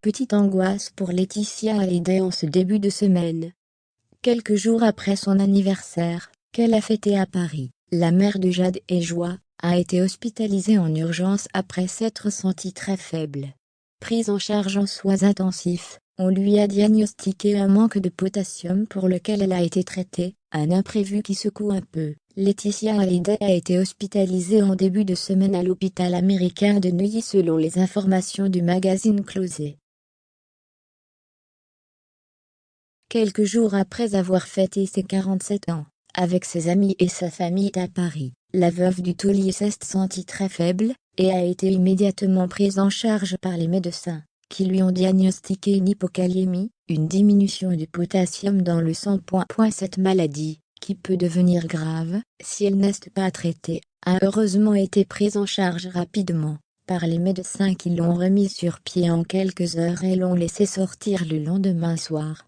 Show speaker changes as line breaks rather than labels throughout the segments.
petite angoisse pour Laetitia Hallyday en ce début de semaine. Quelques jours après son anniversaire, qu'elle a fêté à Paris, la mère de Jade et Joie a été hospitalisée en urgence après s'être sentie très faible. Prise en charge en soins intensifs, on lui a diagnostiqué un manque de potassium pour lequel elle a été traitée, un imprévu qui secoue un peu. Laetitia Hallyday a été hospitalisée en début de semaine à l'hôpital américain de Neuilly selon les informations du magazine Closer. Quelques jours après avoir fêté ses 47 ans, avec ses amis et sa famille à Paris, la veuve du taulier s'est sentie très faible, et a été immédiatement prise en charge par les médecins, qui lui ont diagnostiqué une hypokaliémie, une diminution du potassium dans le sang. Cette maladie, qui peut devenir grave si elle n'est pas traitée, a heureusement été prise en charge rapidement par les médecins qui l'ont remise sur pied en quelques heures et l'ont laissée sortir le lendemain soir.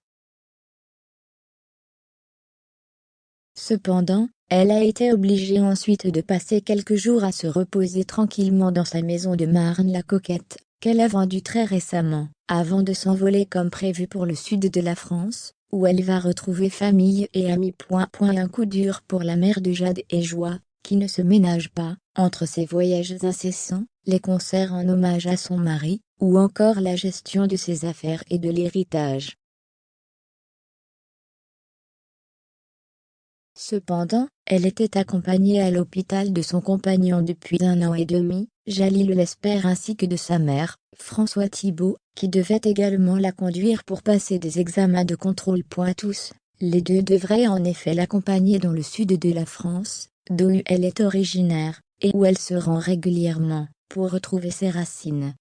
Cependant, elle a été obligée ensuite de passer quelques jours à se reposer tranquillement dans sa maison de Marne-la-Coquette, qu'elle a vendue très récemment, avant de s'envoler comme prévu pour le sud de la France, où elle va retrouver famille et amis. Un coup dur pour la mère de Jade et Joie, qui ne se ménage pas, entre ses voyages incessants, les concerts en hommage à son mari, ou encore la gestion de ses affaires et de l'héritage. Cependant, elle était accompagnée à l'hôpital de son compagnon depuis 1 an et demi, Jalil l'espère, ainsi que de sa mère, François Thibault, qui devait également la conduire pour passer des examens de contrôle. Tous les deux devraient en effet l'accompagner dans le sud de la France, d'où elle est originaire, et où elle se rend régulièrement, pour retrouver ses racines.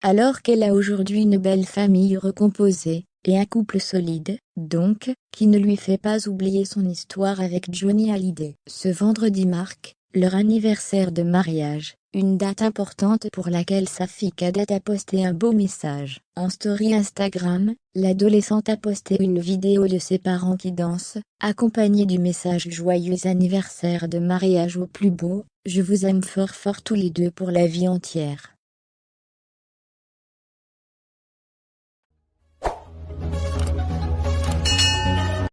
Alors qu'elle a aujourd'hui une belle famille recomposée, et un couple solide, donc, qui ne lui fait pas oublier son histoire avec Johnny Hallyday. Ce vendredi marque leur anniversaire de mariage, une date importante pour laquelle sa fille cadette a posté un beau message. En story Instagram, l'adolescente a posté une vidéo de ses parents qui dansent, accompagnée du message « Joyeux anniversaire de mariage au plus beau, je vous aime fort fort tous les deux pour la vie entière ».